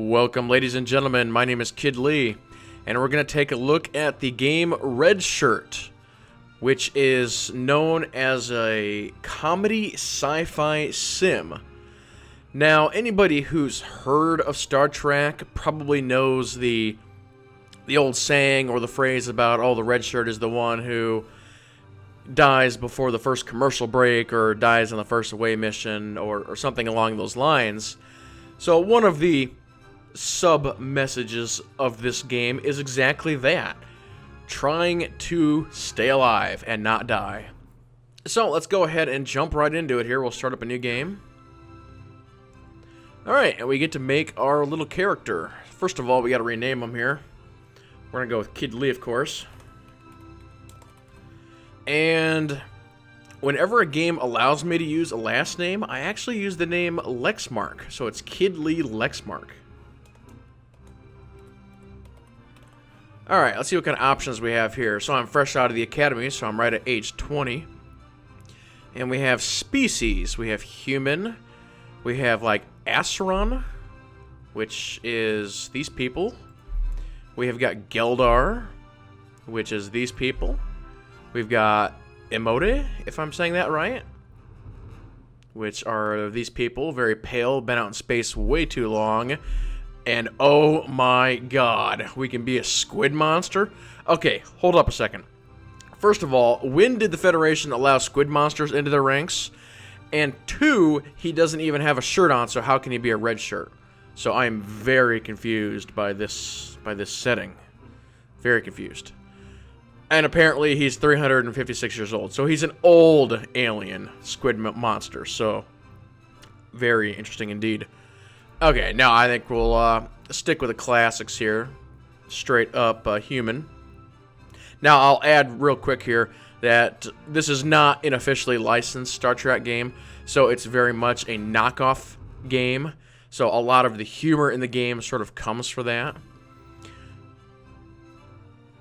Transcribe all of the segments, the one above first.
Welcome, ladies and gentlemen. My name is Kid Lee, and we're going to take a look at the game Redshirt, which is known as a comedy sci-fi sim. Now, anybody who's heard of Star Trek probably knows the old saying or the phrase about, oh, the red shirt is the one who dies before the first commercial break or dies on the first away mission or something along those lines. So one of the sub-messages of this game is exactly that. Trying to stay alive and not die. So let's go ahead and jump right into it here. We'll start up a new game. Alright, and we get to make our little character. First of all, we got to rename him here. We're going to go with Kid Lee, of course. And whenever a game allows me to use a last name, I actually use the name Lexmark. So it's Kid Lee Lexmark. Alright, let's see what kind of options we have here. So I'm fresh out of the academy, so I'm right at age 20. And we have species. We have human. We have, like, Acheron, which is these people. We have got Geldar, which is these people. We've got Emote, if I'm saying that right, which are these people, very pale, been out in space way too long. And oh my god, we can be a squid monster? Okay, hold up a second. First of all, when did the Federation allow squid monsters into their ranks? And two, he doesn't even have a shirt on, so how can he be a red shirt? So I am very confused by this setting. Very confused. And apparently he's 356 years old, so he's an old alien squid monster, so very interesting indeed. Okay, now I think we'll stick with the classics here. Straight up human. Now I'll add real quick here that this is not an officially licensed Star Trek game, so it's very much a knockoff game. So a lot of the humor in the game sort of comes for that.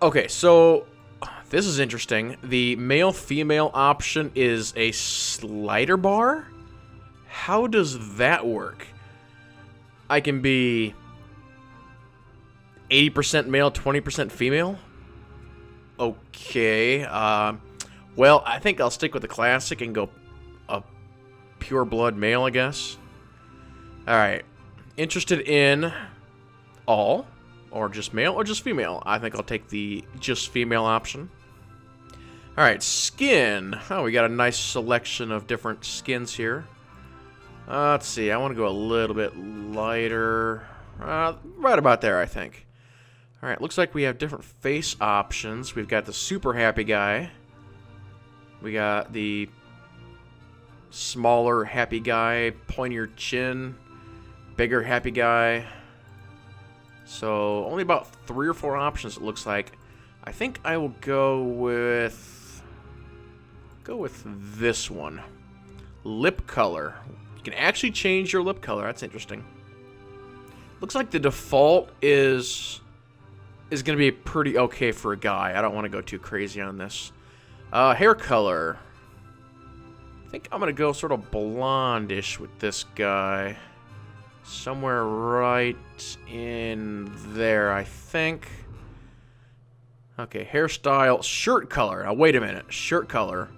Okay, so this is interesting. The male-female option is a slider bar? How does that work? I can be 80% male, 20% female? Okay, well, I think I'll stick with the classic and go a pure blood male, I guess. Alright, interested in all, or just male, or just female? I think I'll take the just female option. Alright, skin. Oh, we got a nice selection of different skins here. Let's see, I want to go a little bit lighter. Right about there, I think. Alright, looks like we have different face options. We've got the super happy guy. We got the smaller happy guy, pointier chin, bigger happy guy. So, only about 3 or 4 options it looks like. I think I will go with this one. Lip color. You can actually change your lip color. That's interesting. Looks like the default is going to be pretty okay for a guy. I don't want to go too crazy on this. Hair color. I think I'm going to go sort of blondish with this guy. Somewhere right in there, I think. Okay, hairstyle. Shirt color. Now, wait a minute. Shirt color.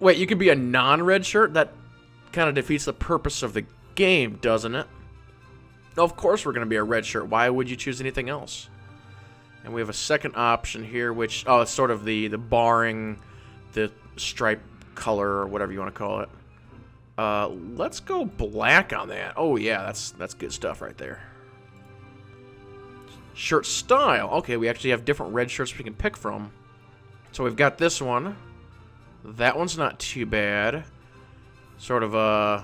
Wait, you can be a non-red shirt? That kind of defeats the purpose of the game, doesn't it? Of course we're going to be a red shirt. Why would you choose anything else? And we have a second option here, which, oh, it's sort of the barring, the stripe color, or whatever you want to call it. Let's go black on that. Oh, yeah, that's good stuff right there. Shirt style. Okay, we actually have different red shirts we can pick from. So we've got this one. That one's not too bad. Sort of a, I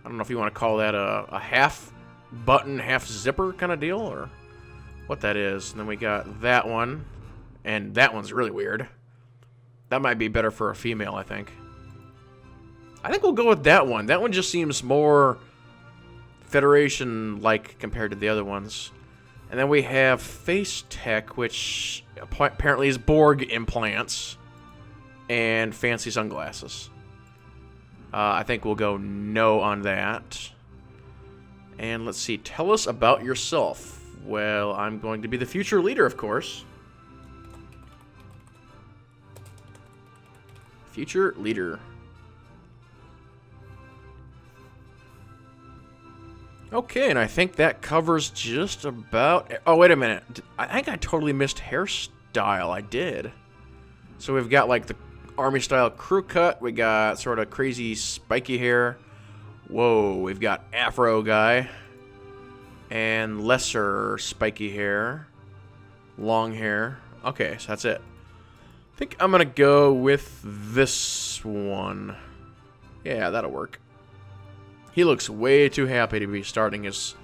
don't know if you want to call that a half button, half zipper kind of deal, or what that is. And then we got that one, and that one's really weird. That might be better for a female, I think. I think we'll go with that one. That one just seems more Federation-like compared to the other ones. And then we have face tech, which apparently is Borg implants and fancy sunglasses. I think we'll go no on that. And let's see, tell us about yourself. Well, I'm going to be the future leader, of course. Future leader. Okay, and I think that covers just about... Oh, wait a minute. I think I totally missed hairstyle. I did. So we've got, like, the army-style crew cut. We got sort of crazy spiky hair. Whoa, we've got afro guy. And lesser spiky hair. Long hair. Okay, so that's it. I think I'm going to go with this one. Yeah, that'll work. He looks way too happy to be starting his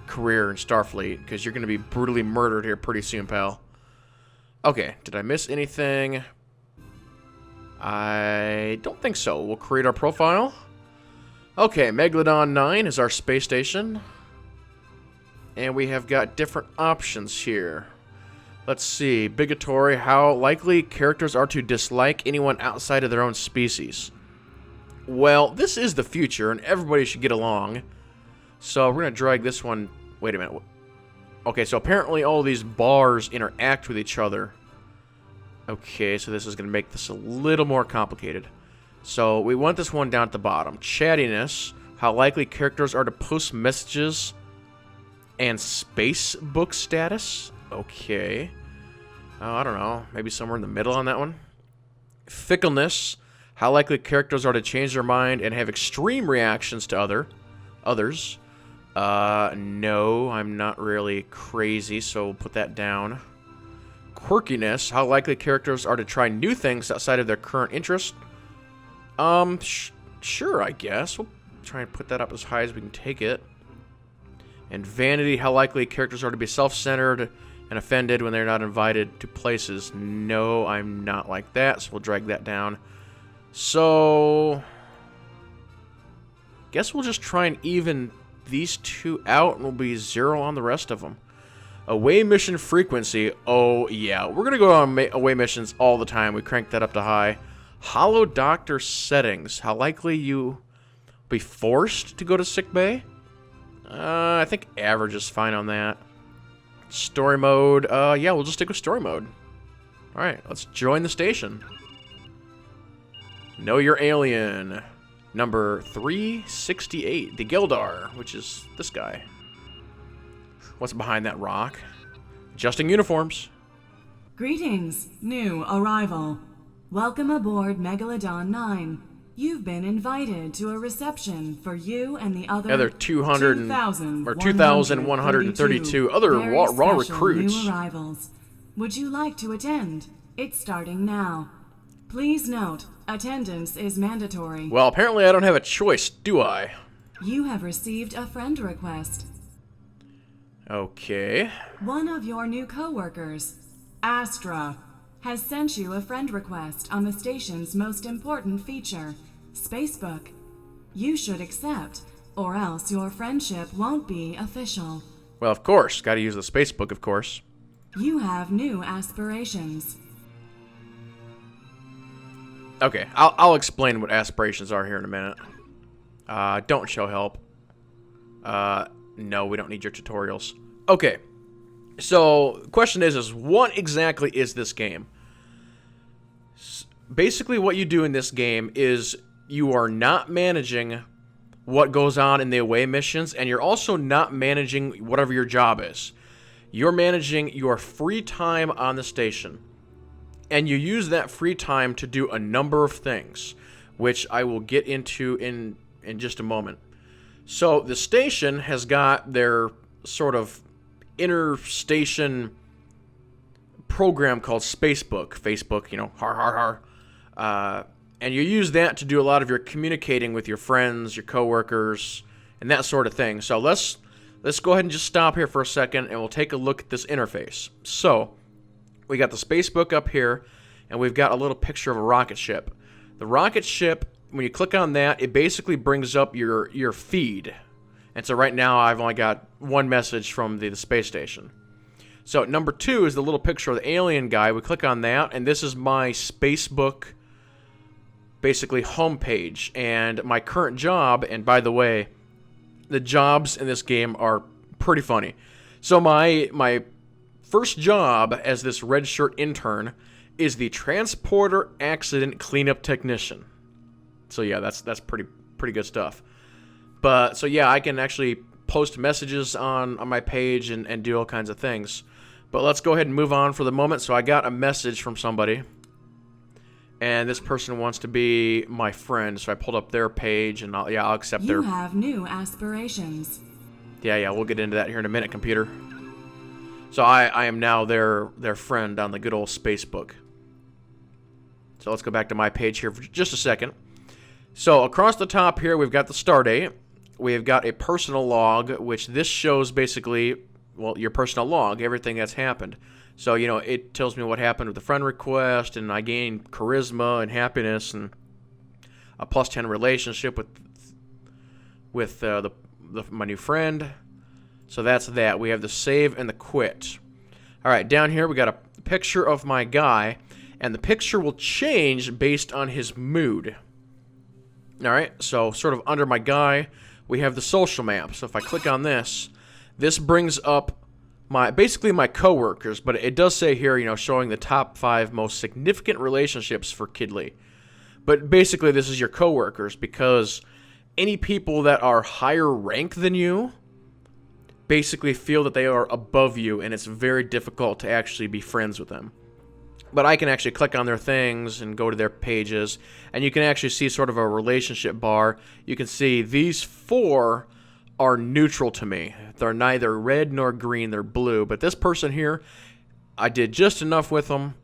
career in Starfleet, because you're going to be brutally murdered here pretty soon, pal. Okay, did I miss anything? I don't think so. We'll create our profile. Okay, Megalodon 9 is our space station. And we have got different options here. Let's see. Bigatory, how likely characters are to dislike anyone outside of their own species. Well, this is the future, and everybody should get along. So we're going to drag this one... Wait a minute. Okay, so apparently all these bars interact with each other. Okay, so this is going to make this a little more complicated. So we want this one down at the bottom. Chattiness, how likely characters are to post messages, and space book status. Okay. Oh, I don't know. Maybe somewhere in the middle on that one. Fickleness, how likely characters are to change their mind and have extreme reactions to others. No, I'm not really crazy, so we'll put that down. Quirkiness, how likely characters are to try new things outside of their current interest. Sure, I guess. We'll try and put that up as high as we can take it. And vanity, how likely characters are to be self-centered and offended when they're not invited to places. No, I'm not like that, so we'll drag that down. So, guess we'll just try and even these two out, and we'll be 0 on the rest of them. Away mission frequency. Oh, yeah. We're going to go on away missions all the time. We crank that up to high. Hollow Doctor settings. How likely you be forced to go to sickbay? I think average is fine on that. Story mode. Yeah, we'll just stick with story mode. Alright, let's join the station. Know your alien. Number 368. The Geldar, which is this guy. What's behind that rock? Adjusting uniforms. Greetings, new arrival. Welcome aboard Megalodon 9. You've been invited to a reception for you and the other 2,132 other raw recruits. New arrivals. Would you like to attend? It's starting now. Please note, attendance is mandatory. Well, apparently I don't have a choice, do I? You have received a friend request. Okay. One of your new co-workers, Astra, has sent you a friend request on the station's most important feature, Spacebook. You should accept, or else your friendship won't be official. Well, of course. Gotta use the Spacebook, of course. You have new aspirations. Okay, I'll explain what aspirations are here in a minute. Don't show help. No, we don't need your tutorials. Okay, so the question is what exactly is this game? Basically, what you do in this game is you are not managing what goes on in the away missions, and you're also not managing whatever your job is. You're managing your free time on the station. And you use that free time to do a number of things, which I will get into in just a moment. So the station has got their sort of inter-station program called Spacebook. Facebook, you know, har har har. And you use that to do a lot of your communicating with your friends, your coworkers, and that sort of thing. So let's go ahead and just stop here for a second, and we'll take a look at this interface. So we got the Spacebook up here, and we've got a little picture of a rocket ship. The rocket ship, when you click on that, it basically brings up your feed. And so right now, I've only got one message from the space station. So number 2 is the little picture of the alien guy. We click on that, and this is my Spacebook, basically, homepage. And my current job, and by the way, the jobs in this game are pretty funny. So my first job as this Redshirt intern is the transporter accident cleanup technician. So yeah, that's pretty good stuff. But so yeah, I can actually post messages on my page and do all kinds of things. But let's go ahead and move on for the moment. So I got a message from somebody, and this person wants to be my friend. So I pulled up their page, and I'll accept their... You have new aspirations. Yeah, we'll get into that here in a minute, computer. So I am now their friend on the good old Spacebook. So let's go back to my page here for just a second. So across the top here, we've got the start date. We've got a personal log, which this shows basically, well, your personal log, everything that's happened. So, you know, it tells me what happened with the friend request, and I gained charisma and happiness and a +10 relationship with my new friend. So that's that. We have the save and the quit. All right, down here we got a picture of my guy, and the picture will change based on his mood. All right, so sort of under my guy, we have the social map. So if I click on this brings up basically my coworkers, but it does say here, you know, showing the top 5 most significant relationships for Kidley. But basically this is your coworkers, because any people that are higher rank than you basically feel that they are above you, and it's very difficult to actually be friends with them. But I can actually click on their things and go to their pages, and you can actually see sort of a relationship bar. You can see these 4 are neutral to me. They're neither red nor green, they're blue. But this person here, I did just enough with them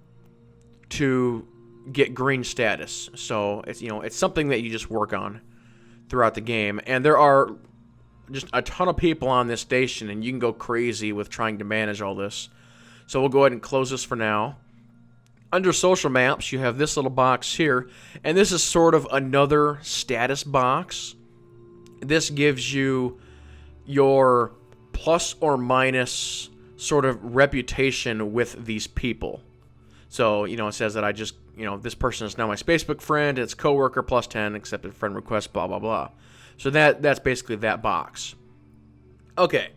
to get green status. So it's, you know, it's something that you just work on throughout the game. And there are just a ton of people on this station, and you can go crazy with trying to manage all this. So we'll go ahead and close this for now. Under social maps, you have this little box here, and this is sort of another status box. This gives you your plus or minus sort of reputation with these people. So, you know, it says that I just, you know, this person is now my Spacebook friend, it's coworker +10, accepted friend request, blah, blah, blah. So that's basically that box. Okay,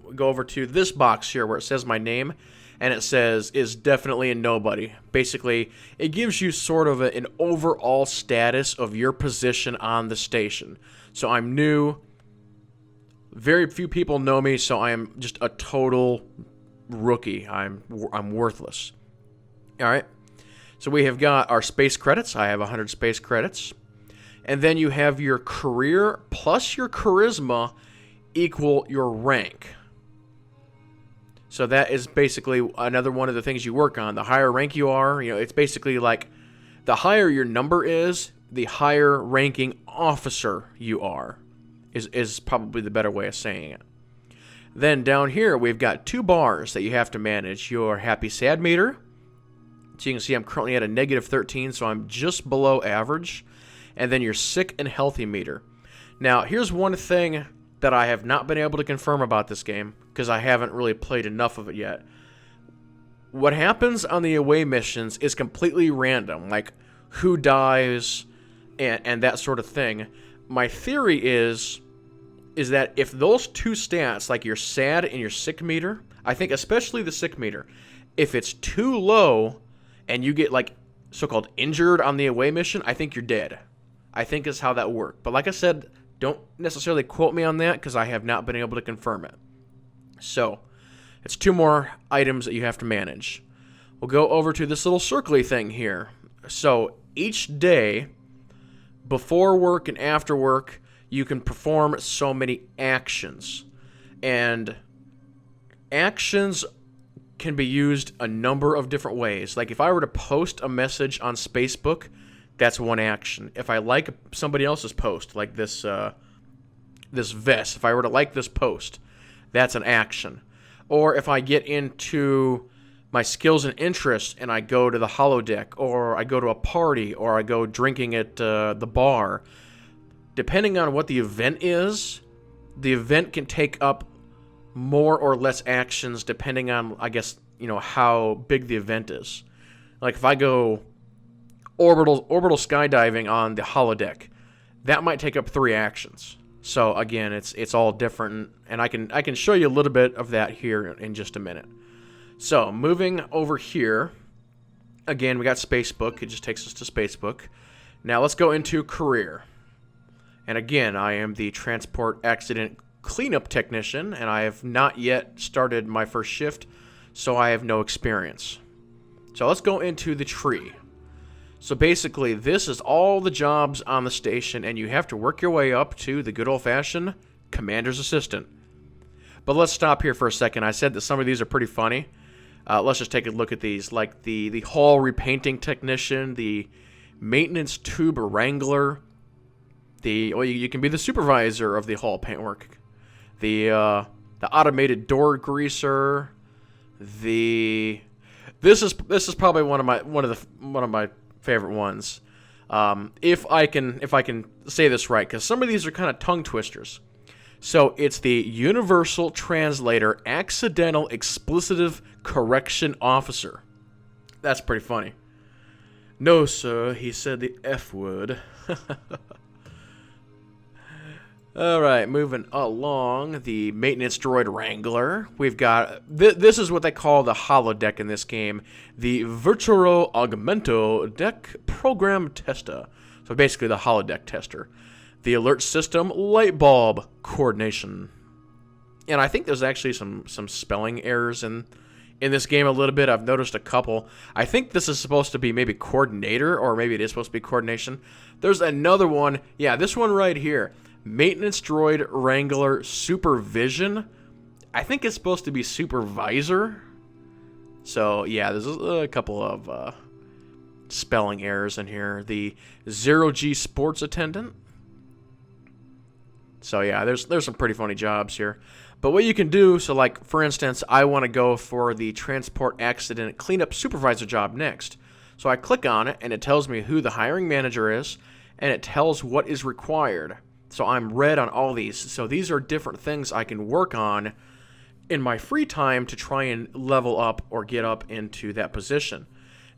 we'll go over to this box here where it says my name, and it says, is definitely a nobody. Basically, it gives you sort of an overall status of your position on the station. So I'm new. Very few people know me, so I am just a total rookie. I'm worthless. All right. So we have got our space credits. I have 100 space credits. And then you have your career plus your charisma equal your rank. So that is basically another one of the things you work on. The higher rank you are, you know, it's basically like the higher your number is, the higher ranking officer you are, is probably the better way of saying it. Then down here, we've got 2 bars that you have to manage. Your happy sad meter. So you can see I'm currently at a -13, so I'm just below average. And then your sick and healthy meter. Now, here's one thing that I have not been able to confirm about this game, because I haven't really played enough of it yet. What happens on the away missions is completely random, like who dies and that sort of thing. My theory is that if those 2 stats, like your sad and your sick meter, I think especially the sick meter, if it's too low and you get like so-called injured on the away mission, I think you're dead. I think is how that worked. But like I said, don't necessarily quote me on that because I have not been able to confirm it. So, it's 2 more items that you have to manage. We'll go over to this little circly thing here. So, each day, before work and after work, you can perform so many actions. And actions can be used a number of different ways. Like if I were to post a message on Spacebook, that's one action. If I like somebody else's post, like this vest, if I were to like this post, that's an action. Or if I get into my skills and interests and I go to the holodeck, or I go to a party, or I go drinking at the bar, depending on what the event is, the event can take up more or less actions depending on, I guess, you know, how big the event is. Like if I go orbital skydiving on the holodeck, that might take up 3 actions. So again, it's all different, and I can show you a little bit of that here in just a minute. So moving over here, again, we got Spacebook. It just takes us to Spacebook. Now let's go into career. And again, I am the transport accident cleanup technician, and I have not yet started my first shift, so I have no experience. So let's go into the tree. So basically, this is all the jobs on the station, and you have to work your way up to the good old-fashioned commander's assistant. But let's stop here for a second. I said that some of these are pretty funny. Let's just take a look at these, like the hull repainting technician, the maintenance tube wrangler, you can be the supervisor of the hull paintwork, the automated door greaser, this is probably one of my favorite ones. If I can say this right, because some of these are kind of tongue twisters. So it's the Universal Translator Accidental Explicitive Correction Officer. That's pretty funny. No, sir, he said the F word. Alright, moving along, the Maintenance Droid Wrangler. We've got, this is what they call the holodeck in this game, the Virtual Augmento Deck Program Tester. So basically the holodeck tester. The Alert System Light Bulb Coordination. And I think there's actually some spelling errors in this game a little bit. I've noticed a couple. I think this is supposed to be maybe coordinator, or maybe it is supposed to be coordination. There's another one. Yeah, this one right here. Maintenance Droid Wrangler Supervision. I think it's supposed to be supervisor. So, yeah, there's a couple of spelling errors in here. The Zero-G Sports Attendant. So, yeah, there's some pretty funny jobs here. But what you can do, so like, for instance, I want to go for the Transport Accident Cleanup Supervisor job next. So I click on it, and it tells me who the hiring manager is, and it tells what is required. So I'm red on all these. So these are different things I can work on in my free time to try and level up or get up into that position.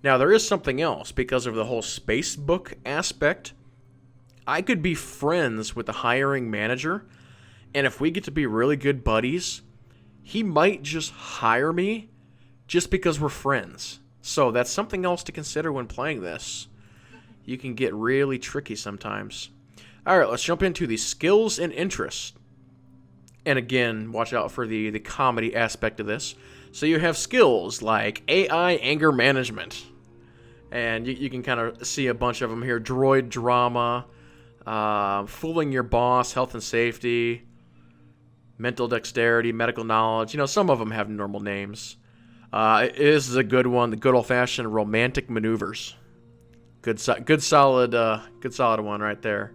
Now, there is something else because of the whole Spacebook aspect. I could be friends with the hiring manager, and if we get to be really good buddies, he might just hire me just because we're friends. So that's something else to consider when playing this. You can get really tricky sometimes. Alright, let's jump into the skills and interests. And again, watch out for the comedy aspect of this. So you have skills like AI anger management. And you can kind of see a bunch of them here. Droid drama, fooling your boss, health and safety, mental dexterity, medical knowledge. You know, some of them have normal names. This is a good one, the good old-fashioned romantic maneuvers. Good solid one right there.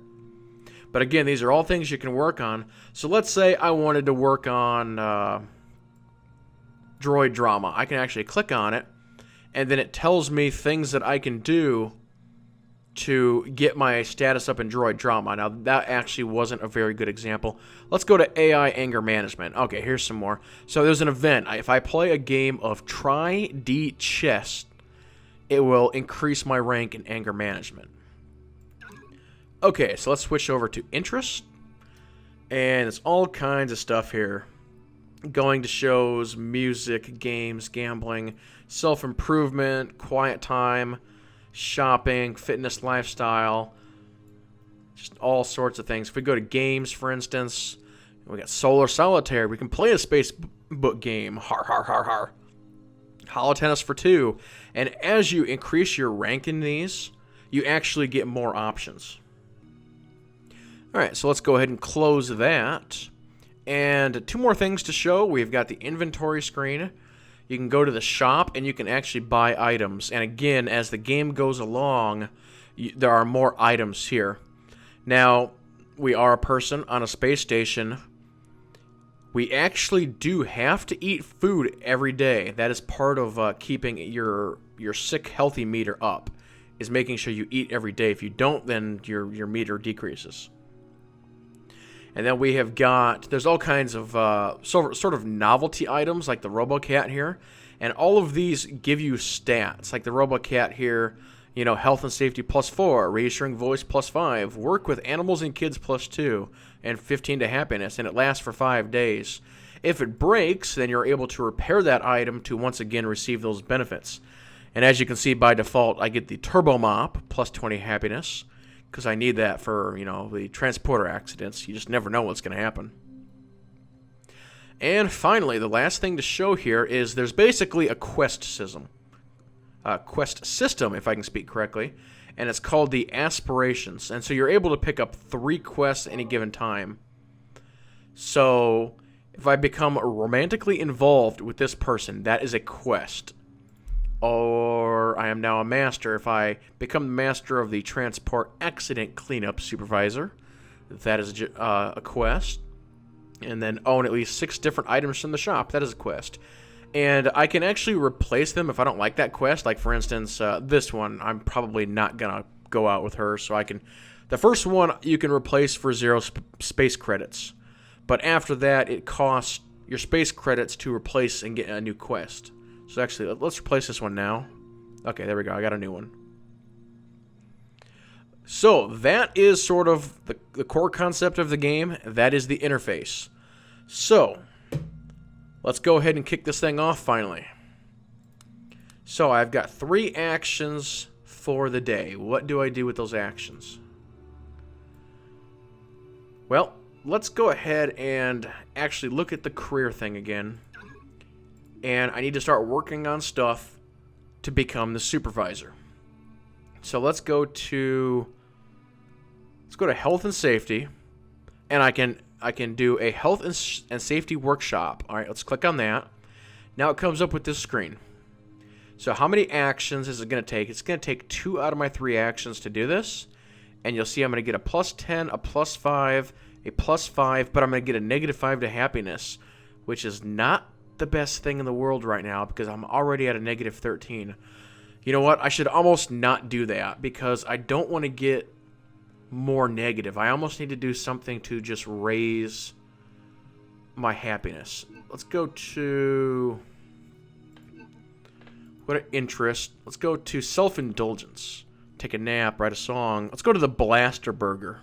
But again, these are all things you can work on. So let's say I wanted to work on droid drama. I can actually click on it, and then it tells me things that I can do to get my status up in droid drama. Now, that actually wasn't a very good example. Let's go to AI anger management. Okay, here's some more. So there's an event. If I play a game of Tri-D chess, it will increase my rank in anger management. Okay, so let's switch over to interest. And it's all kinds of stuff here. Going to shows, music, games, gambling, self-improvement, quiet time, shopping, fitness, lifestyle, just all sorts of things. If we go to games, for instance, we got Solar Solitaire. We can play a Spacebook game. Har, har, har, har. Holo Tennis for 2. And as you increase your rank in these, you actually get more options. Alright, so let's go ahead and close that. And 2 more things to show. We've got the inventory screen. You can go to the shop and you can actually buy items. And again, as the game goes along, there are more items here. Now, we are a person on a space station. We actually do have to eat food every day. That is part of keeping your sick, healthy meter up, is making sure you eat every day. If you don't, then your meter decreases. And then we have got, there's all kinds of sort of novelty items like the RoboCat here. And all of these give you stats. Like the RoboCat here You know, health and safety +4, reassuring voice +5, work with animals and kids +2, and 15 to happiness, and it lasts for 5 days. If it breaks, then you're able to repair that item to once again receive those benefits. And as you can see, by default, I get the Turbo Mop +20 happiness, because I need that for, you know, the transporter accidents. You just never know what's going to happen. And finally, the last thing to show here is there's basically a quest system. Quest system, if I can speak correctly, and it's called the Aspirations. And so you're able to pick up 3 quests at any given time. So if I become romantically involved with this person, that is a quest. Or I am now a master. If I become the master of the transport accident cleanup supervisor, that is a quest. And then own at least 6 different items from the shop, that is a quest. And I can actually replace them if I don't like that quest. Like, for instance, this one, I'm probably not going to go out with her. So I can... The first one you can replace for 0 space credits. But after that, it costs your space credits to replace and get a new quest. So actually, let's replace this one now. Okay, there we go. I got a new one. So that is sort of the core concept of the game. That is the interface. So let's go ahead and kick this thing off finally. So I've got 3 actions for the day. What do I do with those actions? Well, let's go ahead and actually look at the career thing again. And I need to start working on stuff to become the supervisor. So let's go to health and safety, and I can do a health and safety workshop. All right, let's click on that. Now it comes up with this screen. So how many actions is it going to take? It's going to take 2 out of my 3 actions to do this, and you'll see I'm going to get a +10, a +5, a +5, but I'm going to get a -5 to happiness, which is not the best thing in the world right now because I'm already at a -13. You know what? I should almost not do that because I don't want to get more negative. I almost need to do something to just raise my happiness. Let's go to interest. Let's go to self-indulgence. Take a nap, write a song. Let's go to the Blaster Burger.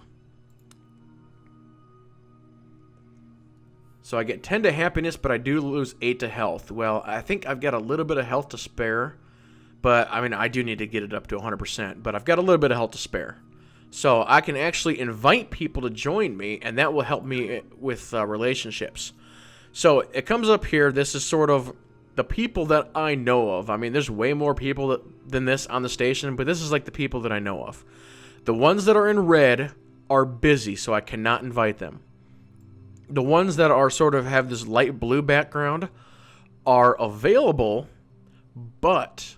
So I get 10 to happiness, but I do lose 8 to health. Well, I think I've got a little bit of health to spare. But, I mean, I do need to get it up to 100%. But I've got a little bit of health to spare. So I can actually invite people to join me, and that will help me with relationships. So it comes up here. This is sort of the people that I know of. I mean, there's way more people than this on the station, but this is like the people that I know of. The ones that are in red are busy, so I cannot invite them. The ones that are sort of have this light blue background are available, but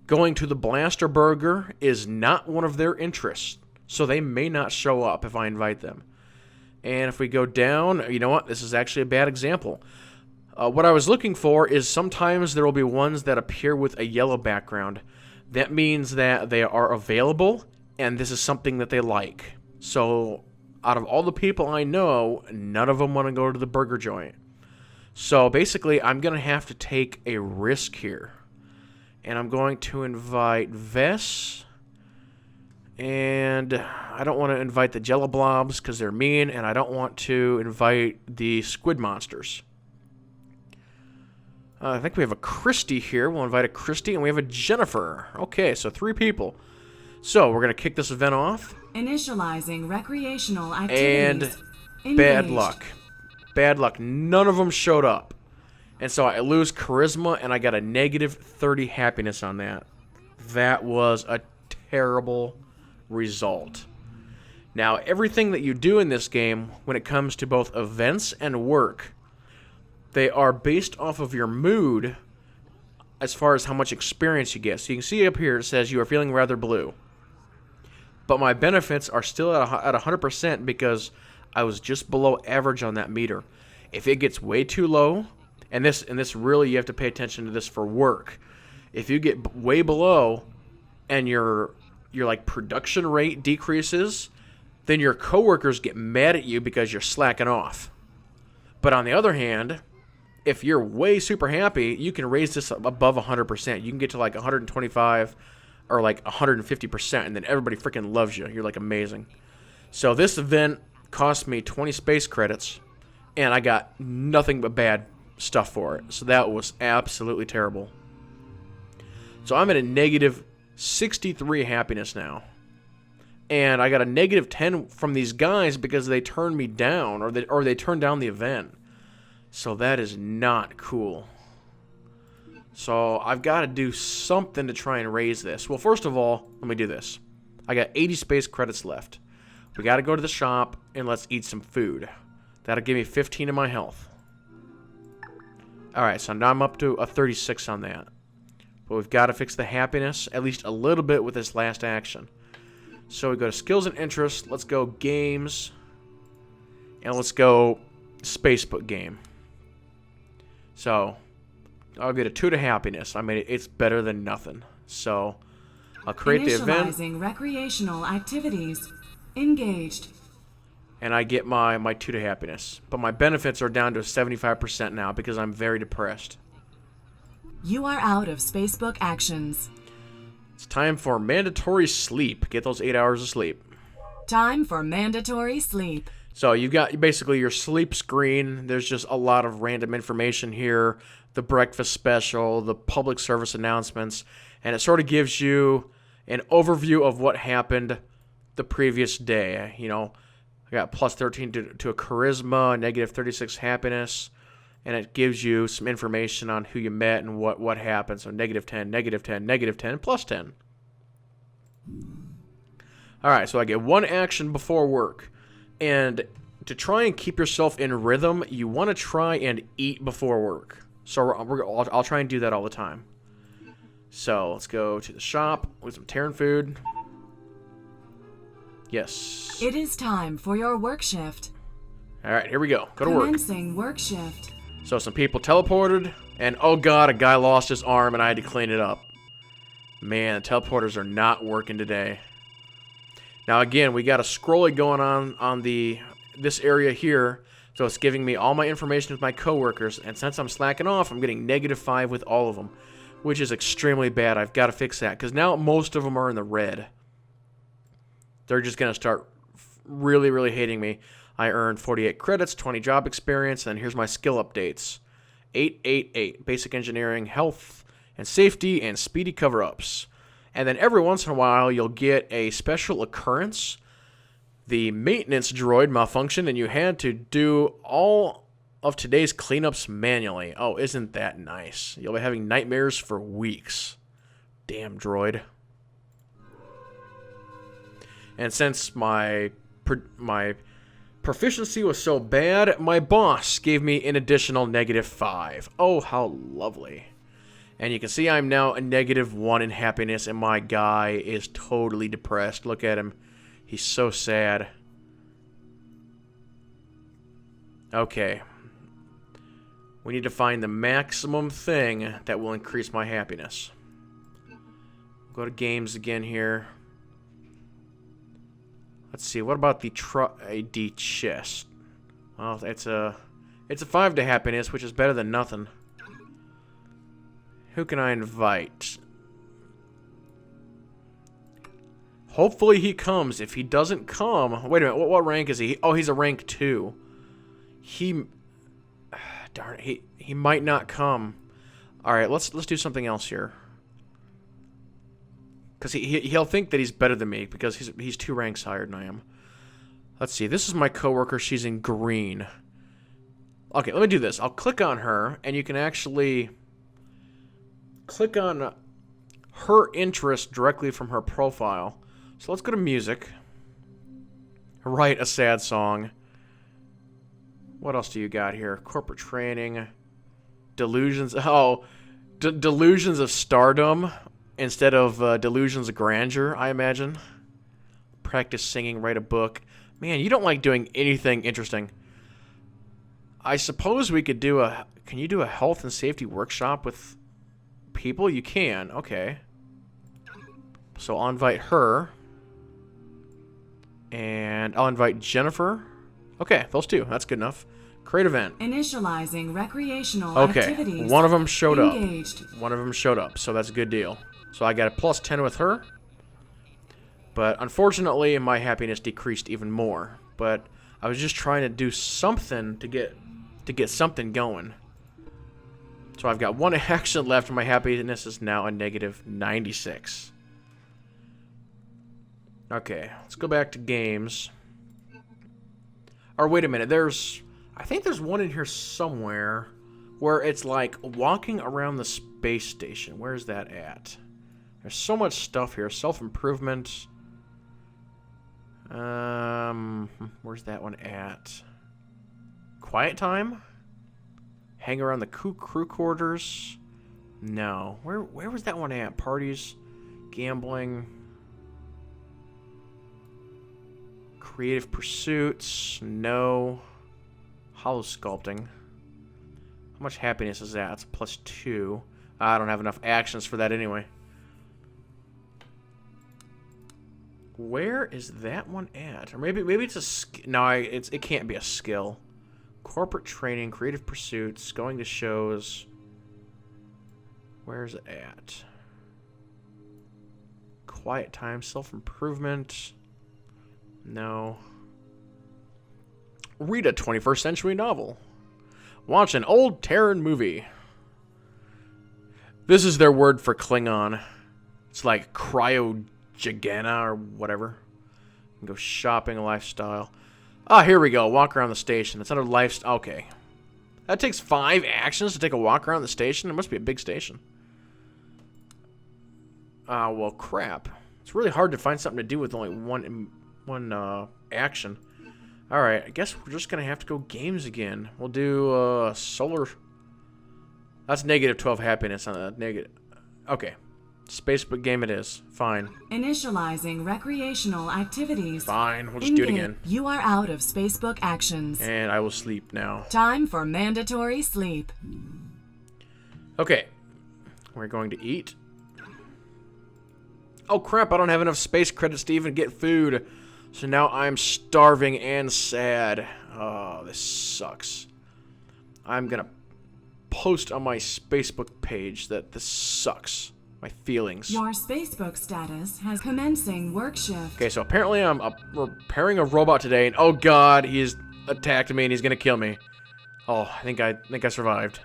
going to the Blaster Burger is not one of their interests, so they may not show up if I invite them. And if we go down, you know what? This is actually a bad example. What I was looking for is sometimes there will be ones that appear with a yellow background. That means that they are available, and this is something that they like. So out of all the people I know, none of them want to go to the burger joint. So basically, I'm going to have to take a risk here. And I'm going to invite Vess. And I don't want to invite the Jello Blobs because they're mean. And I don't want to invite the Squid Monsters. I think we have a Christy here. We'll invite a Christy. And we have a Jennifer. Okay, so 3 people. So we're going to kick this event off. Initializing recreational activities. And bad luck. Bad luck. None of them showed up. And so I lose charisma, and I got a -30 happiness on that. That was a terrible result. Now, everything that you do in this game, when it comes to both events and work, they are based off of your mood as far as how much experience you get. So you can see up here it says you are feeling rather blue. But my benefits are still at 100% because I was just below average on that meter. If it gets way too low, and this really, you have to pay attention to this for work. If you get way below and your like production rate decreases, then your coworkers get mad at you because you're slacking off. But on the other hand, if you're way super happy, you can raise this above 100%. You can get to like 125 are like 150%, and then everybody freaking loves you. You're like amazing. So this event cost me 20 space credits, and I got nothing but bad stuff for it. So that was absolutely terrible. So I'm at a negative 63 happiness now. And I got a negative 10 from these guys because they turned me down, or they turned down the event. So that is not cool. So I've got to do something to try and raise this. Well, first of all, let me do this. I got 80 space credits left. We got to go to the shop and let's eat some food. That'll give me 15 in my health. Alright, so now I'm up to a 36 on that. But we've got to fix the happiness at least a little bit with this last action. So we go to skills and interests. Let's go games. And let's go Spacebook game. So I'll get a 2 to happiness. I mean, it's better than nothing. So I'll create the event. Initializing recreational activities. Engaged. And I get my 2 to happiness. But my benefits are down to 75% now because I'm very depressed. You are out of Spacebook actions. It's time for mandatory sleep. Get those 8 hours of sleep. Time for mandatory sleep. So you've got basically your sleep screen. There's just a lot of random information here. The breakfast special, the public service announcements. And it sort of gives you an overview of what happened the previous day. You know, I got plus 13 to a charisma, negative 36 happiness. And it gives you some information on who you met and what happened. So negative 10, negative 10, negative 10, plus 10. Alright, so I get 1 action before work. And to try and keep yourself in rhythm, you want to try and eat before work. So I'll try and do that all the time. So let's go to the shop with some Terran food. Yes. It is time for your work shift. Alright, here we go. Go to work. Commencing work shift. So some people teleported, and oh god, a guy lost his arm and I had to clean it up. Man, the teleporters are not working today. Now again, we got a scrolling going on this area here, so it's giving me all my information with my coworkers, and since I'm slacking off, I'm getting negative 5 with all of them, which is extremely bad. I've got to fix that, because now most of them are in the red. They're just going to start really, really hating me. I earned 48 credits, 20 job experience, and here's my skill updates. 888, basic engineering, health, and safety, and speedy cover-ups. And then every once in a while, you'll get a special occurrence. The maintenance droid malfunctioned, and you had to do all of today's cleanups manually. Oh, isn't that nice? You'll be having nightmares for weeks. Damn droid. And since my proficiency was so bad, my boss gave me an additional negative 5. Oh, how lovely. And you can see I'm now a negative 1 in happiness, and my guy is totally depressed. Look at him. He's so sad. Okay. We need to find the maximum thing that will increase my happiness. Go to games again here. Let's see, what about the AD chest? Well, it's a 5 to happiness, which is better than nothing. Who can I invite? Hopefully he comes. If he doesn't come... Wait a minute, what rank is he? Oh, he's a rank 2. Darn it, he might not come. Alright, let's do something else here. Because he'll think that he's better than me, because he's 2 ranks higher than I am. Let's see, this is my coworker, she's in green. Okay, let me do this. I'll click on her, and you can actually click on her interest directly from her profile. So let's go to music. Write a sad song. What else do you got here? Corporate training. Delusions. Oh, delusions of stardom instead of delusions of grandeur, I imagine. Practice singing, write a book. Man, you don't like doing anything interesting. I suppose we could do a... Can you do a health and safety workshop with people? You can. Okay. So I'll invite her. And I'll invite Jennifer. Okay, those 2. That's good enough. Create event. Initializing recreational okay, activities. one of them showed Engaged. up. One of them showed up, so that's a good deal. So I got a plus 10 with her. But unfortunately, my happiness decreased even more. But I was just trying to do something to get something going. So I've got one action left, and my happiness is now a negative 96. Okay, let's go back to games. Or wait a minute, I think there's one in here somewhere where it's like walking around the space station. Where's that at? There's so much stuff here. Self-improvement. Where's that one at? Quiet time? Hang around the crew quarters? No. Where was that one at? Parties? Gambling? Creative pursuits? No. Hollow sculpting. How much happiness is that? It's plus 2. I don't have enough actions for that anyway. Where is that one at? Or maybe it's a no. It can't be a skill. Corporate training, creative pursuits, going to shows. Where's it at? Quiet time, self-improvement. No. Read a 21st century novel. Watch an old Terran movie. This is their word for Klingon. It's like cryogigana or whatever. Go shopping, lifestyle. Ah, here we go. Walk around the station. It's under lifestyle. Okay. That takes 5 actions to take a walk around the station? It must be a big station. Ah, well, crap. It's really hard to find something to do with only one action. Alright, I guess we're just going to have to go games again. We'll do solar... That's negative 12 happiness on that. Negative... Okay. Spacebook game it is. Fine. Initializing recreational activities. Fine, we'll just do it again. You are out of Spacebook actions. And I will sleep now. Time for mandatory sleep. Okay. We're going to eat. Oh crap, I don't have enough space credits to even get food. So now I'm starving and sad. Oh, this sucks. I'm gonna post on my Spacebook page that this sucks. My feelings. Your Spacebook status has commencing work shift. Okay, so apparently I'm repairing a robot today, and oh god, he's attacked me and he's gonna kill me. Oh, I think I survived.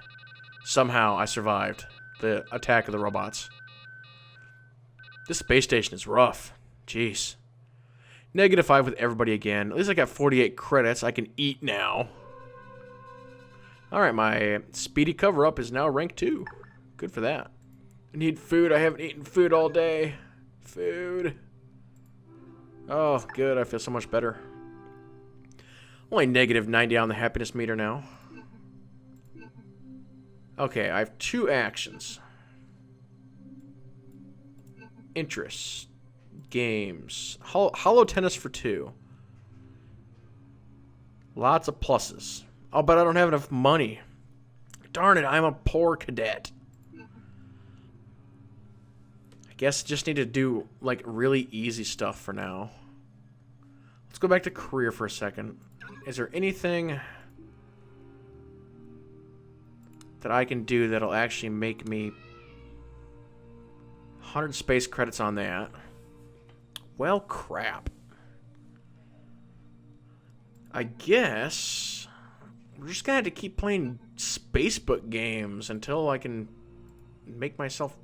Somehow I survived the attack of the robots. This space station is rough. Jeez. Negative 5 with everybody again. At least I got 48 credits. I can eat now. Alright, my speedy cover-up is now rank 2. Good for that. I need food. I haven't eaten food all day. Food. Oh, good. I feel so much better. Only negative 90 on the happiness meter now. Okay, I have 2 actions. Interests. Games. Hollow tennis for 2. Lots of pluses. Oh, but I don't have enough money. Darn it, I'm a poor cadet. Guess just need to do, like, really easy stuff for now. Let's go back to career for a second. Is there anything that I can do that'll actually make me 100 space credits on that? Well, crap. I guess we're just gonna have to keep playing Spacebook games until I can make myself...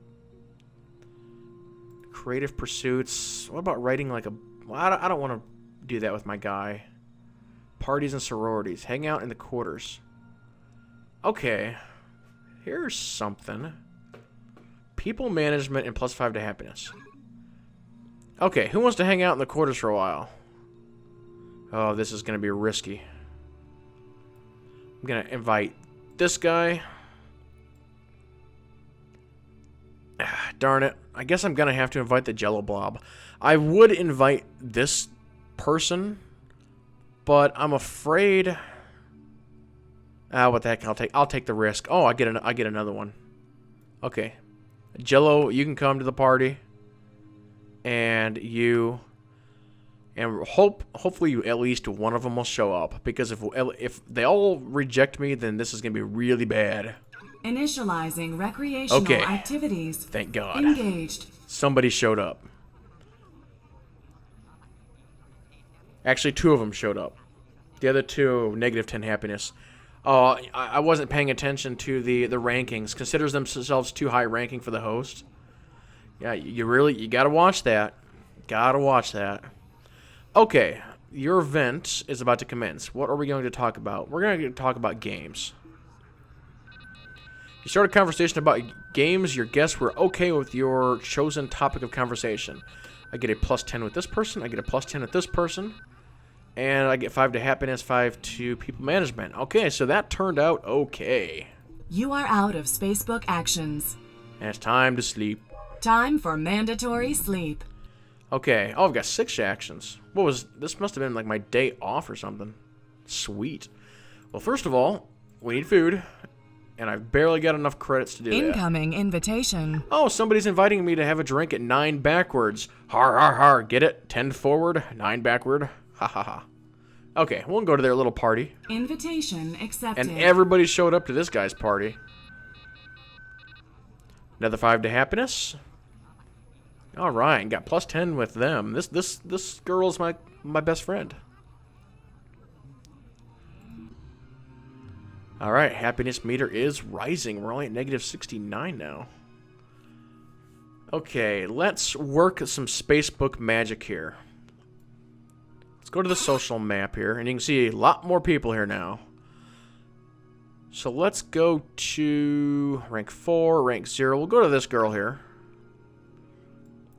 Creative pursuits. What about writing like a... Well, I don't want to do that with my guy. Parties and sororities. Hang out in the quarters. Okay. Here's something. People management and plus 5 to happiness. Okay, who wants to hang out in the quarters for a while? Oh, this is going to be risky. I'm going to invite this guy. Darn it. I guess I'm going to have to invite the Jello Blob. I would invite this person, but I'm afraid... what the heck? I'll take the risk. Oh, I get another one. Okay. Jello, you can come to the party. And you... And hopefully at least one of them will show up. Because if they all reject me, then this is going to be really bad. Initializing recreational Okay. activities. Thank God. Engaged. Somebody showed up. Actually, 2 of them showed up. The other 2, negative 10 happiness. Oh, I wasn't paying attention to the rankings. Considers themselves too high ranking for the host. Yeah, you gotta watch that. Gotta watch that. Okay, your event is about to commence. What are we going to talk about? We're going to talk about games. You start a conversation about games. Your guests were okay with your chosen topic of conversation. I get a plus 10 with this person. I get a plus 10 with this person. And I get 5 to happiness, 5 to people management. Okay, so that turned out okay. You are out of Spacebook actions. And it's time to sleep. Time for mandatory sleep. Okay. Oh, I've got 6 actions. What was... This must have been like my day off or something. Sweet. Well, first of all, we need food. And I've barely got enough credits to do that. Incoming invitation. Oh, somebody's inviting me to have a drink at 9 backwards. Har, har, har. Get it? 10 forward, 9 backward. Ha, ha, ha. Okay, we'll go to their little party. Invitation accepted. And everybody showed up to this guy's party. Another 5 to happiness. All right, got plus 10 with them. This girl's my best friend. All right, happiness meter is rising. We're only at negative 69 now. Okay, let's work some Spacebook magic here. Let's go to the social map here, and you can see a lot more people here now. So let's go to rank 4, rank 0. We'll go to this girl here.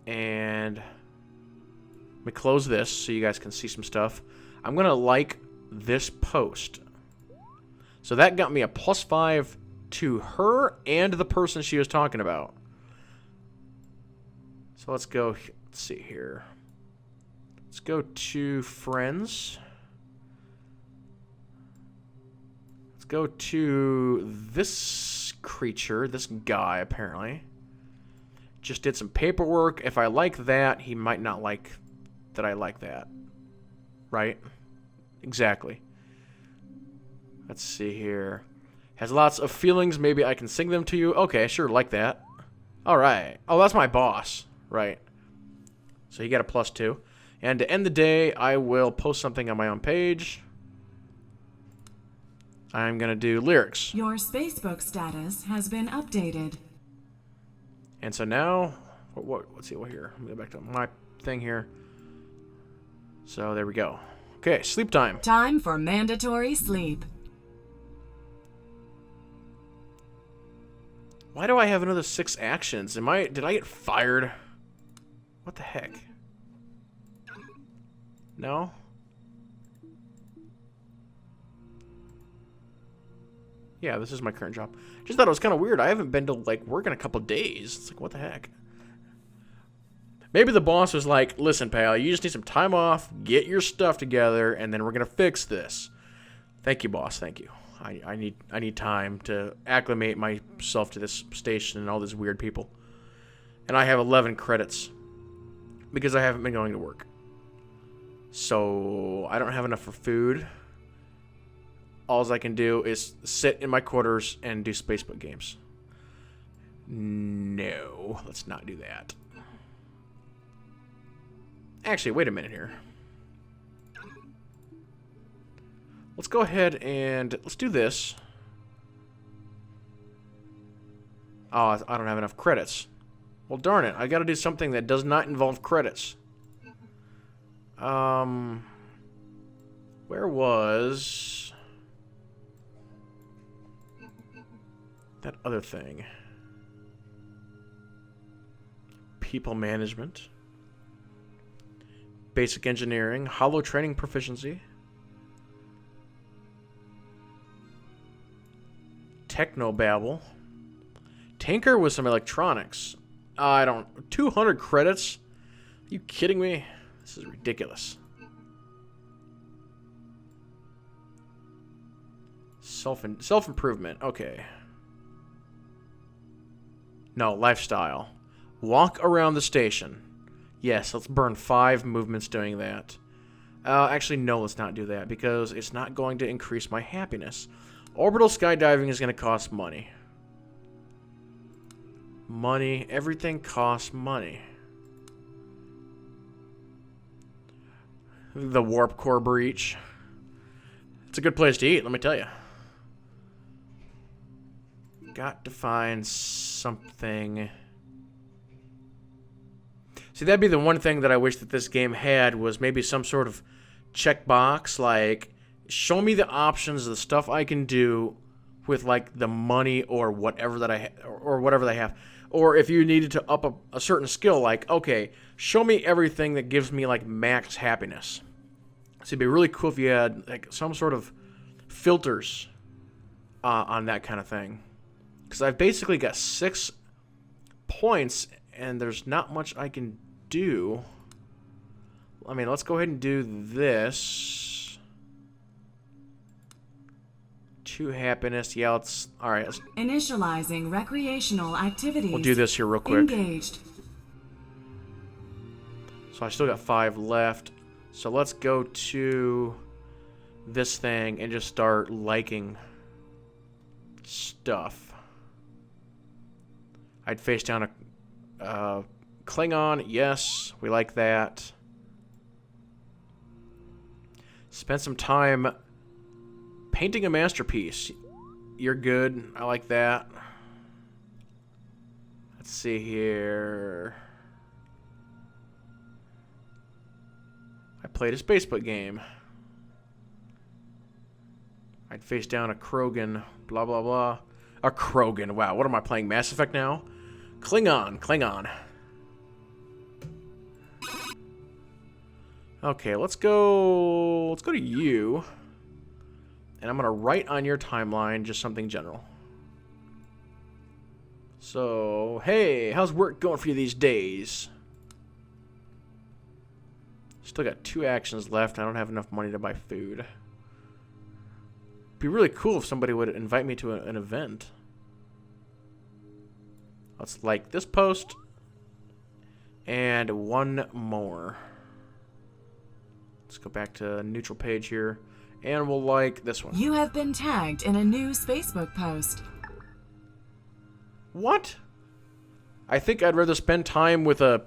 And let me close this so you guys can see some stuff. I'm going to like this post. So that got me a plus 5 to her and the person she was talking about. So let's go, let's see here. Let's go to friends. Let's go to this creature, this guy apparently. Just did some paperwork. If I like that, he might not like that I like that. Right? Exactly. Let's see here. Has lots of feelings. Maybe I can sing them to you. Okay, sure, like that. All right. Oh, that's my boss. Right. So he got a plus 2. And to end the day, I will post something on my own page. I'm going to do lyrics. Your Spacebook status has been updated. And so now, let's see what here. Let me go back to my thing here. So there we go. Okay, sleep time. Time for mandatory sleep. Why do I have another 6 actions? Did I get fired? What the heck? No? Yeah, this is my current job. Just thought it was kind of weird. I haven't been to, like, work in a couple days. It's like, what the heck? Maybe the boss was like, listen, pal, you just need some time off, get your stuff together, and then we're going to fix this. Thank you, boss. Thank you. I need time to acclimate myself to this station and all these weird people. And I have 11 credits because I haven't been going to work. So I don't have enough for food. All I can do is sit in my quarters and do Spacebook games. No, let's not do that. Actually, wait a minute here. Let's go ahead and let's do this. Oh, I don't have enough credits. Well, darn it. I got to do something that does not involve credits. Where was that other thing? People management. Basic engineering. Hollow training proficiency. Technobabble. Tinker with some electronics. 200 credits? Are you kidding me? This is ridiculous. Self-improvement. Okay. No, lifestyle. Walk around the station. Yes, let's burn 5 movements doing that. Actually, no, let's not do that because it's not going to increase my happiness. Orbital skydiving is going to cost money. Money. Everything costs money. The warp core breach. It's a good place to eat, let me tell you. Got to find something. See, that'd be the one thing that I wish that this game had, was maybe some sort of checkbox, like, show me the options, the stuff I can do with, like, the money or whatever that or whatever they have. Or if you needed to up a certain skill, like, okay, show me everything that gives me, like, max happiness. So it'd be really cool if you had, like, some sort of filters on that kind of thing. Because I've basically got 6 points, and there's not much I can do. I mean, let's go ahead and do this. 2 happiness. Yeah, let's... Alright. Initializing recreational activities. We'll do this here real quick. Engaged. So I still got 5 left. So let's go to this thing and just start liking stuff. I'd face down a Klingon. Yes, we like that. Spend some time painting a masterpiece. You're good. I like that. Let's see here. I played a Spacebook game. I'd face down a Krogan. Blah, blah, blah. A Krogan. Wow, what am I playing? Mass Effect now? Klingon. Okay, let's go to you. And I'm going to write on your timeline just something general. So, hey, how's work going for you these days? Still got 2 actions left. I don't have enough money to buy food. It'd be really cool if somebody would invite me to an event. Let's like this post. And one more. Let's go back to neutral page here. And we'll like this one. You have been tagged in a new Spacebook post. What? I think I'd rather spend time with a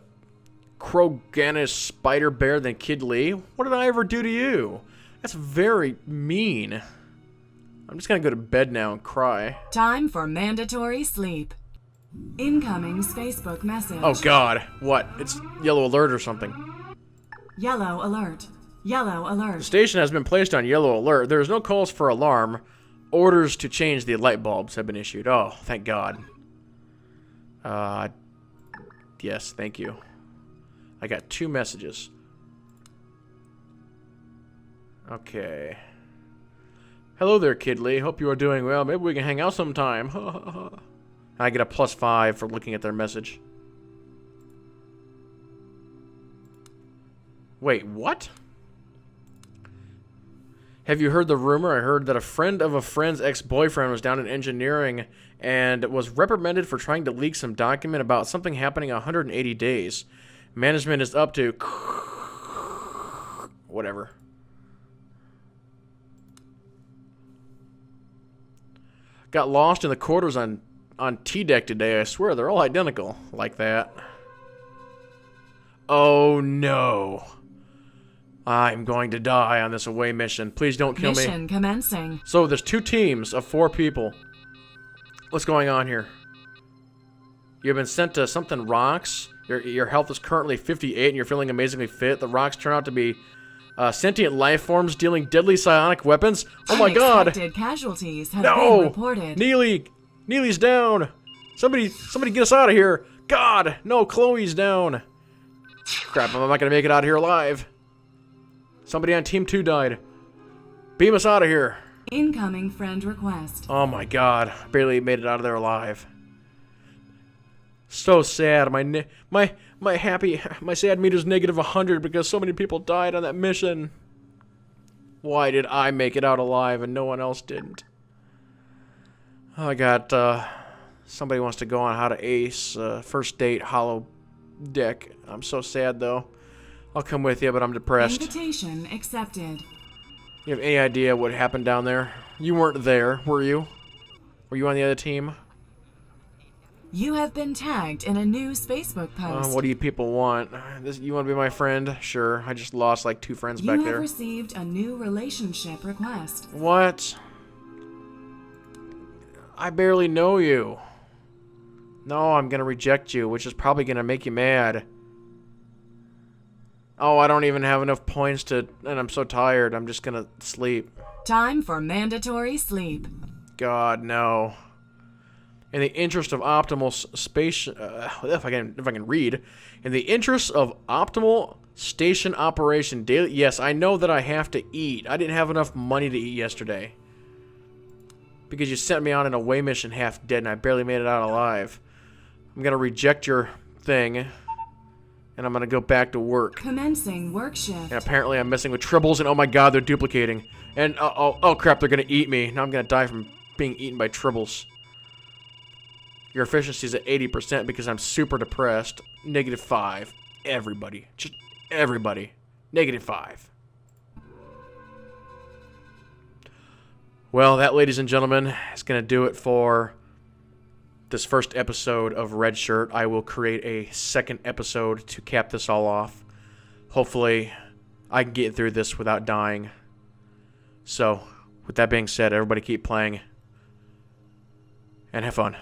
Kroganish spider bear than Kid Lee. What did I ever do to you? That's very mean. I'm just gonna go to bed now and cry. Time for mandatory sleep. Incoming Spacebook message. Oh god, what? It's yellow alert or something. Yellow alert. Yellow alert. The station has been placed on yellow alert. There is no calls for alarm. Orders to change the light bulbs have been issued. Oh, thank god. Yes, thank you. I got 2 messages. Okay. Hello there, Kid Lee. Hope you are doing well. Maybe we can hang out sometime. I get a +5 for looking at their message. Wait, what? Have you heard the rumor? I heard that a friend of a friend's ex-boyfriend was down in engineering and was reprimanded for trying to leak some document about something happening 180 days. Management is up to... whatever. Got lost in the quarters on T-Deck today. I swear, they're all identical. Like that. Oh, no. I'm going to die on this away mission. Please don't kill me. Mission commencing. So there's 2 teams of 4 people. What's going on here? You've been sent to something rocks. Your health is currently 58 and you're feeling amazingly fit. The rocks turn out to be sentient life forms dealing deadly psionic weapons. Oh my god! Unexpected casualties have been reported. Neely's down. Somebody get us out of here. God, no, Chloe's down. Crap, I'm not gonna make it out of here alive. Somebody on Team 2 died. Beam us out of here. Incoming friend request. Oh my god. Barely made it out of there alive. So sad. My sad meter's negative 100 because so many people died on that mission. Why did I make it out alive and no one else didn't? I got, somebody wants to go on how to ace first date hollow deck. I'm so sad though. I'll come with you, but I'm depressed. Invitation accepted. You have any idea what happened down there? You weren't there, were you? Were you on the other team? You have been tagged in a new Spacebook post. What do you people want? You want to be my friend? Sure. I just lost like 2 friends back You there. have received a new relationship request. What? I barely know you. No, I'm gonna reject you, which is probably gonna make you mad. Oh, I don't even have enough points to... And I'm so tired, I'm just gonna sleep. Time for mandatory sleep. God, no. In the interest of optimal space... if I can read. In the interest of optimal station operation daily... Yes, I know that I have to eat. I didn't have enough money to eat yesterday. Because you sent me on an away mission half dead and I barely made it out alive. I'm gonna reject your thing. And I'm gonna go back to work. Commencing work shift. And apparently I'm messing with tribbles and oh my god, they're duplicating. And oh crap, they're gonna eat me. Now I'm gonna die from being eaten by tribbles. Your efficiency is at 80% because I'm super depressed. -5. Everybody. Just everybody. -5. Well, that, ladies and gentlemen, is going to do it for this first episode of Redshirt. I will create a second episode to cap this all off. Hopefully, I can get through this without dying. So, with that being said, everybody keep playing and have fun.